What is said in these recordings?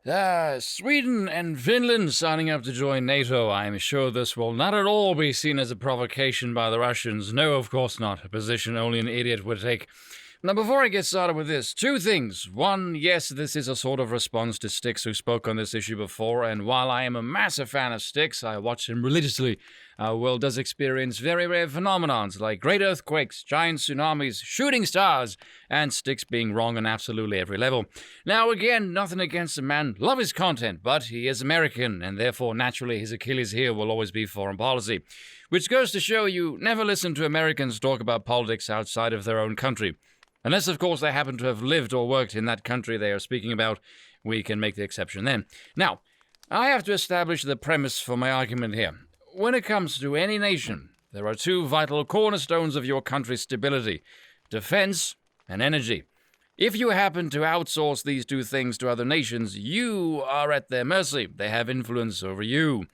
Sweden and Finland signing up to join NATO. I'm sure this will not at all be seen as a provocation by the Russians. No, of course not. A position only an idiot would take. Now, before I get started with this, two things. One, yes, this is a sort of response to Styx, who spoke on this issue before, and while I am a massive fan of Styx, I watch him religiously. Our world does experience very rare phenomenons like great earthquakes, giant tsunamis, shooting stars, and Styx being wrong on absolutely every level. Now, again, nothing against the man, love his content, but he is American, and therefore, naturally, his Achilles heel will always be foreign policy. Which goes to show you never listen to Americans talk about politics outside of their own country. Unless, of course, they happen to have lived or worked in that country they are speaking about, we can make the exception then. Now, I have to establish the premise for my argument here. When it comes to any nation, there are two vital cornerstones of your country's stability: defense and energy. If you happen to outsource these two things to other nations, you are at their mercy. They have influence over you.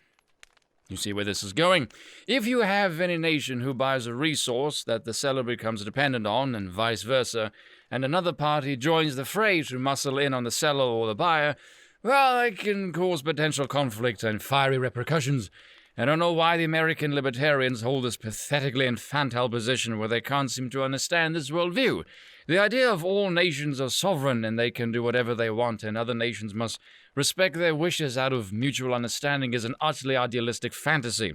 You see where this is going? If you have any nation who buys a resource that the seller becomes dependent on, and vice versa, and another party joins the fray to muscle in on the seller or the buyer, well, it can cause potential conflict and fiery repercussions. I don't know why the American libertarians hold this pathetically infantile position where they can't seem to understand this worldview. The idea of all nations are sovereign and they can do whatever they want and other nations must respect their wishes out of mutual understanding is an utterly idealistic fantasy.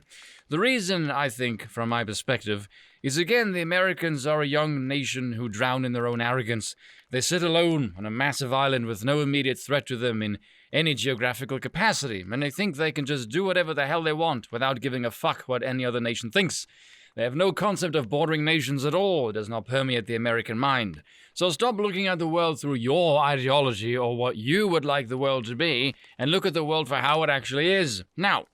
The reason, I think, from my perspective, is again the Americans are a young nation who drown in their own arrogance. They sit alone on a massive island with no immediate threat to them in any geographical capacity, and they think they can just do whatever the hell they want without giving a fuck what any other nation thinks. They have no concept of bordering nations at all. It does not permeate the American mind. So stop looking at the world through your ideology or what you would like the world to be, and look at the world for how it actually is. Now,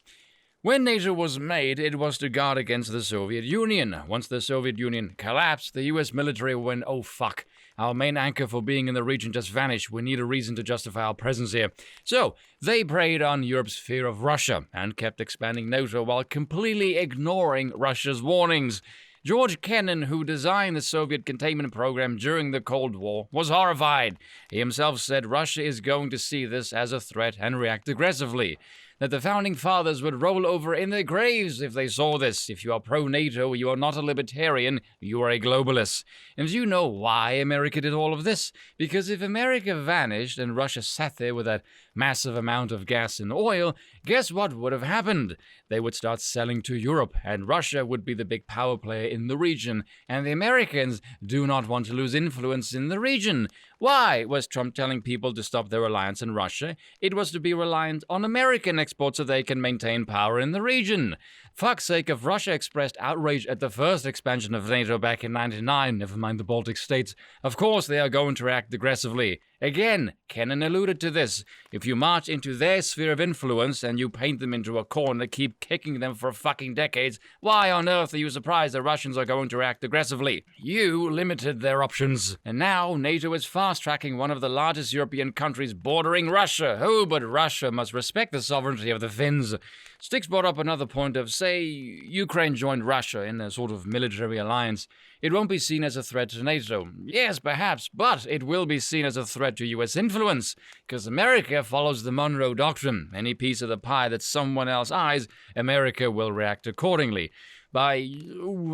when NATO was made, it was to guard against the Soviet Union. Once the Soviet Union collapsed, the US military went, oh fuck, our main anchor for being in the region just vanished. We need a reason to justify our presence here. So, they preyed on Europe's fear of Russia and kept expanding NATO while completely ignoring Russia's warnings. George Kennan, who designed the Soviet containment program during the Cold War, was horrified. He himself said Russia is going to see this as a threat and react aggressively. That the founding fathers would roll over in their graves if they saw this. If you are pro-NATO, you are not a libertarian, you are a globalist. And do you know why America did all of this? Because if America vanished and Russia sat there with that massive amount of gas and oil, guess what would have happened? They would start selling to Europe, and Russia would be the big power player in the region, and the Americans do not want to lose influence in the region. Why was Trump telling people to stop their reliance on Russia? It was to be reliant on American exports so they can maintain power in the region. Fuck's sake, if Russia expressed outrage at the first expansion of NATO back in '99, never mind the Baltic states, of course they are going to react aggressively. Again, Kennan alluded to this. If you march into their sphere of influence and you paint them into a corner, keep kicking them for fucking decades, why on earth are you surprised the Russians are going to react aggressively? You limited their options. And now NATO is fast-tracking one of the largest European countries bordering Russia. Oh, but Russia must respect the sovereignty of the Finns. Styx brought up another point of, say, Ukraine joined Russia in a sort of military alliance. It won't be seen as a threat to NATO. Yes, perhaps, but it will be seen as a threat to US influence, because America follows the Monroe Doctrine. Any piece of the pie that someone else eyes, America will react accordingly. By,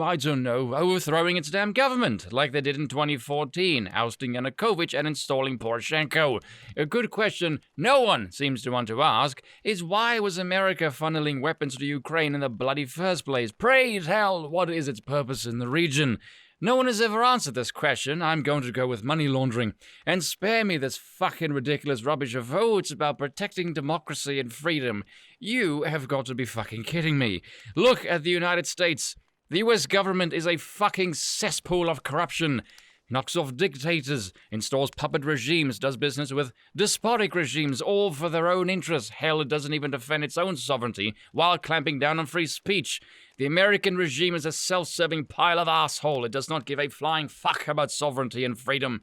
I don't know, overthrowing its damn government, like they did in 2014, ousting Yanukovych and installing Poroshenko. A good question no one seems to want to ask is why was America funneling weapons to Ukraine in the bloody first place? Pray tell, what is its purpose in the region? No one has ever answered this question. I'm going to go with money laundering. And spare me this fucking ridiculous rubbish of, oh, it's about protecting democracy and freedom. You have got to be fucking kidding me. Look at the United States. The US government is a fucking cesspool of corruption. Knocks off dictators, installs puppet regimes, does business with despotic regimes, all for their own interests. Hell, it doesn't even defend its own sovereignty while clamping down on free speech. The American regime is a self-serving pile of asshole. It does not give a flying fuck about sovereignty and freedom.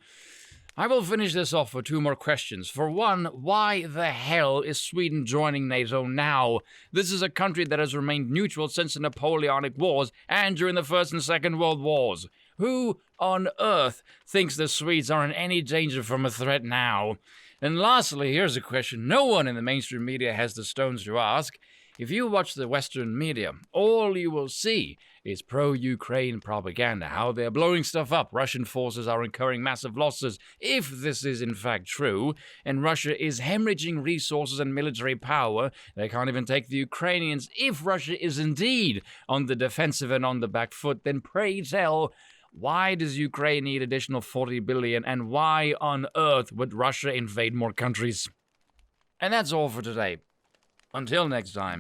I will finish this off with two more questions. For one, why the hell is Sweden joining NATO now? This is a country that has remained neutral since the Napoleonic Wars and during the First and Second World Wars. Who on earth thinks the Swedes are in any danger from a threat now? And lastly, here's a question no one in the mainstream media has the stones to ask. If you watch the Western media, all you will see is pro-Ukraine propaganda, how they're blowing stuff up, Russian forces are incurring massive losses, if this is in fact true, and Russia is hemorrhaging resources and military power, they can't even take the Ukrainians. If Russia is indeed on the defensive and on the back foot, then pray tell, why does Ukraine need additional 40 billion, and why on earth would Russia invade more countries? And that's all for today. Until next time.